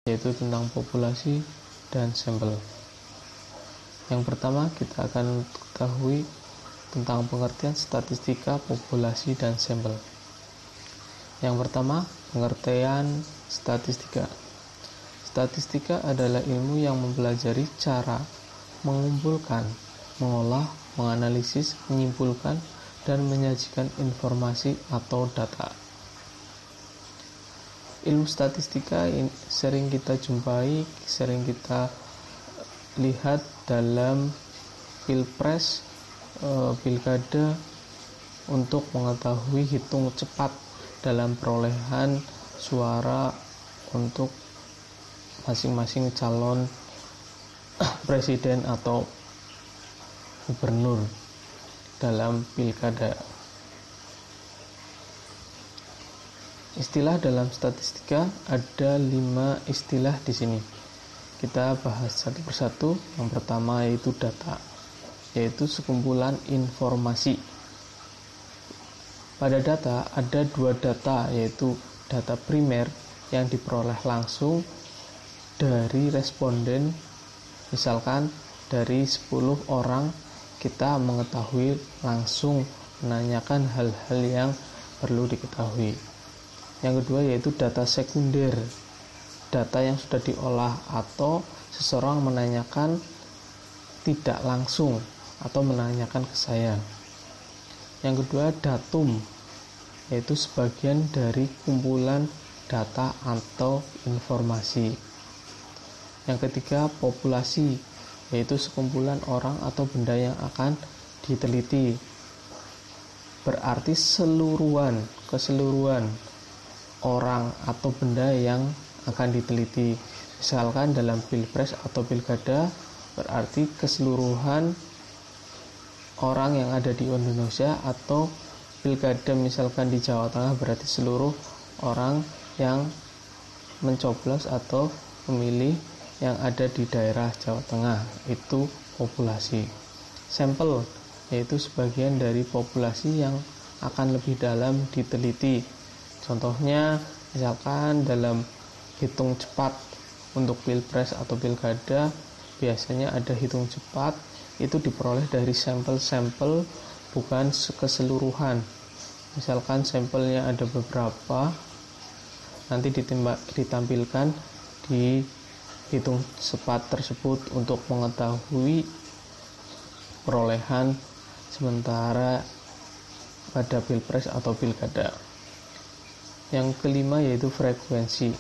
yaitu tentang populasi dan sampel. Yang pertama, kita akan ketahui tentang pengertian statistika, populasi, dan sampel. Yang pertama, pengertian statistika. Statistika adalah ilmu yang mempelajari cara mengumpulkan, mengolah, menganalisis, menyimpulkan, dan menyajikan informasi atau data. Ilmu statistika sering kita jumpai, sering kita lihat dalam pilpres, pilkada, untuk mengetahui hitung cepat dalam perolehan suara untuk masing-masing calon presiden atau gubernur dalam pilkada. Istilah dalam statistika ada 5 istilah di sini. Kita bahas satu persatu. Yang pertama yaitu data, yaitu sekumpulan informasi. Pada data ada 2 data, yaitu data primer yang diperoleh langsung dari responden. Misalkan dari 10 orang kita mengetahui langsung, menanyakan hal-hal yang perlu diketahui. Yang kedua yaitu data sekunder, data yang sudah diolah atau seseorang menanyakan tidak langsung atau menanyakan ke saya. Yang kedua datum, yaitu sebagian dari kumpulan data atau informasi. Yang ketiga populasi, yaitu sekumpulan orang atau benda yang akan diteliti. Berarti keseluruhan orang atau benda yang akan diteliti. Misalkan dalam pilpres atau pilkada, berarti keseluruhan orang yang ada di Indonesia, atau pilkada misalkan di Jawa Tengah, berarti seluruh orang yang mencoblos atau pemilih yang ada di daerah Jawa Tengah, itu populasi. Sampel, yaitu sebagian dari populasi yang akan lebih dalam diteliti. Contohnya, misalkan dalam hitung cepat untuk pilpres atau pilkada, biasanya ada hitung cepat, itu diperoleh dari sampel-sampel, bukan keseluruhan. Misalkan sampelnya ada beberapa, nanti ditampilkan di hitung cepat tersebut untuk mengetahui perolehan sementara pada pilpres atau pilkada. Yang kelima yaitu frekuensi,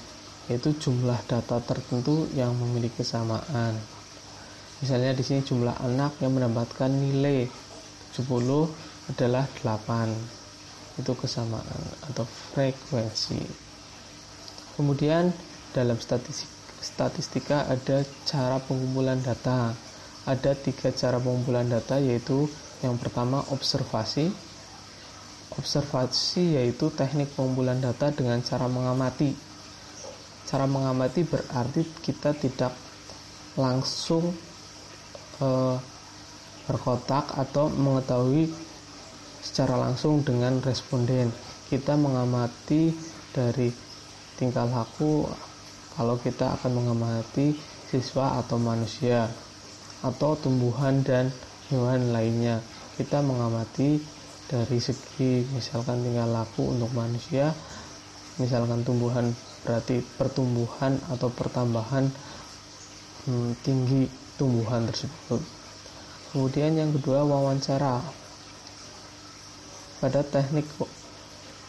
yaitu jumlah data tertentu yang memiliki kesamaan. Misalnya di sini jumlah anak yang mendapatkan nilai 70 adalah 8. Itu kesamaan atau frekuensi. Kemudian dalam statistika ada cara pengumpulan data. Ada 3 cara pengumpulan data, yaitu yang pertama observasi. Observasi yaitu teknik pengumpulan data dengan cara mengamati. Cara mengamati berarti kita tidak langsung berkontak atau mengetahui secara langsung dengan responden. Kita mengamati dari tingkah laku, kalau kita akan mengamati siswa atau manusia atau tumbuhan dan hewan lainnya. Kita mengamati dari segi misalkan tingkah laku untuk manusia, misalkan tumbuhan berarti pertumbuhan atau pertambahan tinggi tumbuhan tersebut. Kemudian yang kedua wawancara. Pada teknik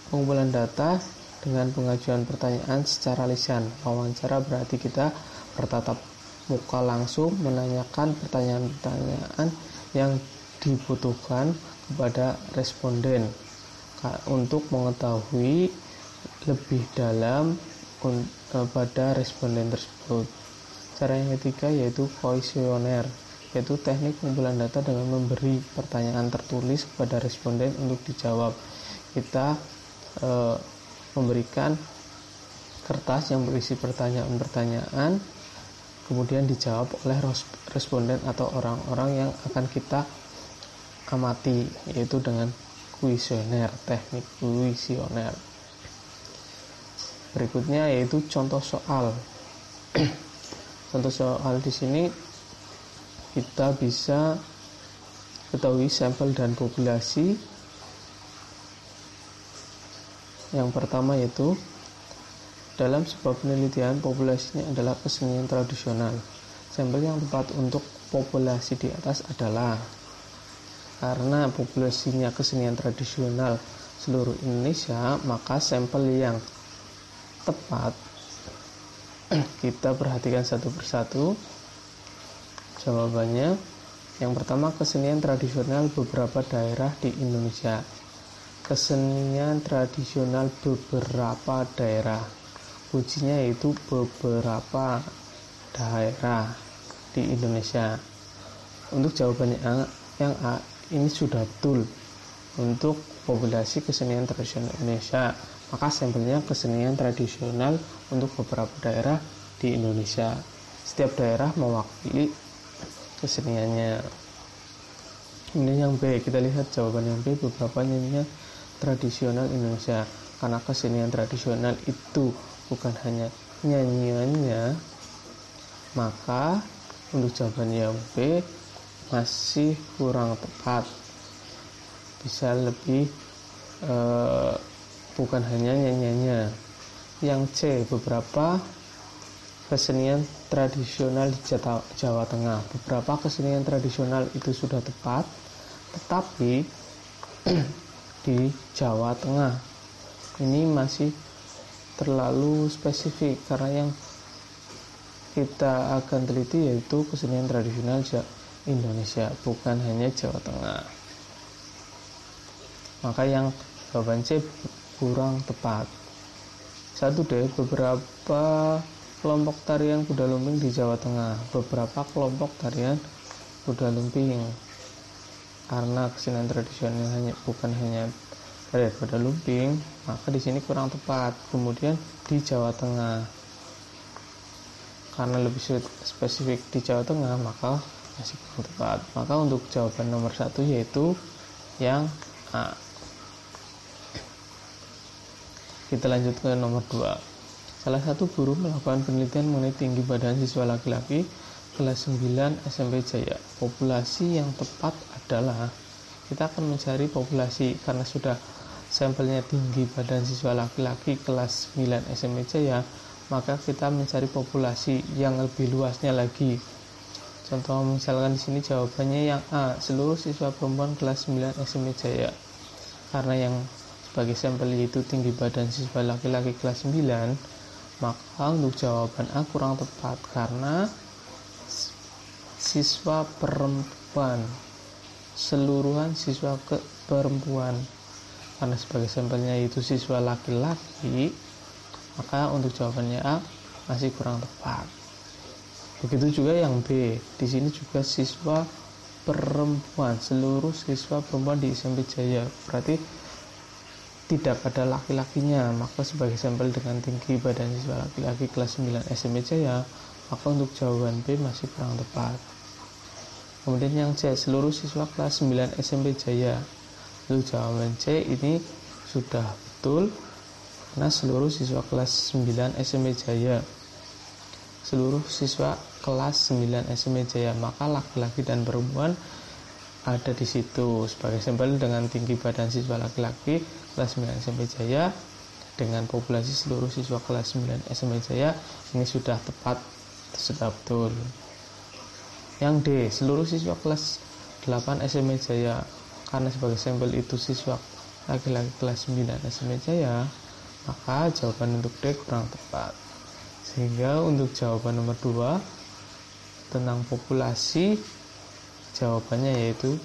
pengumpulan data dengan pengajuan pertanyaan secara lisan. Wawancara berarti kita bertatap muka langsung menanyakan pertanyaan-pertanyaan yang dibutuhkan kepada responden untuk mengetahui lebih dalam pada responden tersebut. Cara yang ketiga yaitu kuesioner, yaitu teknik pengumpulan data dengan memberi pertanyaan tertulis kepada responden untuk dijawab. Kita memberikan kertas yang berisi pertanyaan-pertanyaan, kemudian dijawab oleh responden atau orang-orang yang akan kita amati, yaitu dengan kuesioner, teknik kuesioner. Berikutnya yaitu contoh soal. Contoh soal di sini kita bisa ketahui sampel dan populasi. Yang pertama yaitu dalam sebuah penelitian populasinya adalah kesenian tradisional. Sampel yang tepat untuk populasi di atas adalah, karena populasinya kesenian tradisional seluruh Indonesia, maka sampel yang tepat kita perhatikan satu persatu. Jawabannya yang pertama, kesenian tradisional beberapa daerah di Indonesia. Kesenian tradisional beberapa daerah, kuncinya yaitu beberapa daerah di Indonesia. Untuk jawabannya yang A ini sudah betul. Untuk populasi kesenian tradisional Indonesia, maka sampelnya kesenian tradisional untuk beberapa daerah di Indonesia. Setiap daerah mewakili keseniannya. Ini yang B, kita lihat jawaban yang B, beberapa nyanyian tradisional Indonesia. Karena kesenian tradisional itu bukan hanya nyanyiannya, maka untuk jawaban yang B masih kurang tepat. Bisa lebih bukan hanya nyanyiannya. Yang C, beberapa kesenian tradisional di Jawa Tengah. Beberapa kesenian tradisional itu sudah tepat, tetapi di Jawa Tengah ini masih terlalu spesifik, karena yang kita akan teliti yaitu kesenian tradisional Indonesia, bukan hanya Jawa Tengah. Maka yang jawaban C kurang tepat. 1D, beberapa kelompok tarian kuda lumping di Jawa Tengah. Beberapa kelompok tarian kuda lumping, karena kesenian tradisional bukan hanya tarian kuda lumping, maka di sini kurang tepat. Kemudian di Jawa Tengah, karena lebih spesifik di Jawa Tengah, maka masih kurang tepat. Maka untuk jawaban nomor 1 yaitu yang A. Kita lanjut ke nomor 2. Salah satu guru melakukan penelitian mengenai tinggi badan siswa laki-laki kelas 9 SMP Jaya. Populasi yang tepat adalah, kita akan mencari populasi karena sudah sampelnya tinggi badan siswa laki-laki kelas 9 SMP Jaya, maka kita mencari populasi yang lebih luasnya lagi. Contoh misalkan di sini jawabannya yang A, seluruh siswa perempuan kelas 9 SMP Jaya. Karena yang sebagai sampel yaitu tinggi badan siswa laki-laki kelas 9, maka untuk jawaban A kurang tepat, karena siswa perempuan, seluruhan siswa perempuan, karena sebagai sampelnya yaitu siswa laki-laki, maka untuk jawabannya A masih kurang tepat. Begitu juga yang B, di sini juga siswa perempuan, seluruh siswa perempuan di SMP Jaya, berarti tidak ada laki-lakinya, maka sebagai sampel dengan tinggi badan siswa laki-laki kelas 9 SMP Jaya, maka untuk jawaban B masih kurang tepat. Kemudian yang C, seluruh siswa kelas 9 SMP Jaya. Untuk jawaban C ini sudah betul, karena seluruh siswa kelas 9 SMP Jaya. Seluruh siswa kelas 9 SMP Jaya, maka laki-laki dan perempuan ada di situ sebagai sampel dengan tinggi badan siswa laki-laki kelas 9 SMP Jaya dengan populasi seluruh siswa kelas 9 SMP Jaya. Ini sudah tepat, sudah betul. Yang D, seluruh siswa kelas 8 SMP Jaya, karena sebagai sampel itu siswa laki-laki kelas 9 SMP Jaya, maka jawaban untuk D kurang tepat. Sehingga untuk jawaban nomor 2 tentang populasi, jawabannya yaitu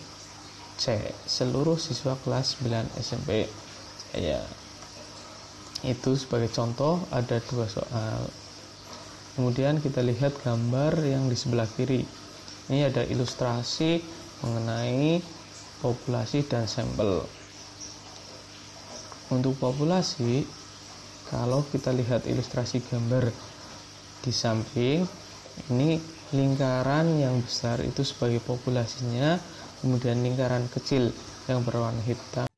C, seluruh siswa kelas 9 SMP Jaya. Itu sebagai contoh, ada 2 soal. Kemudian kita lihat gambar yang di sebelah kiri. Ini ada ilustrasi mengenai populasi dan sampel. Untuk populasi, kalau kita lihat ilustrasi gambar di samping, ini lingkaran yang besar itu sebagai populasinya, kemudian lingkaran kecil yang berwarna hitam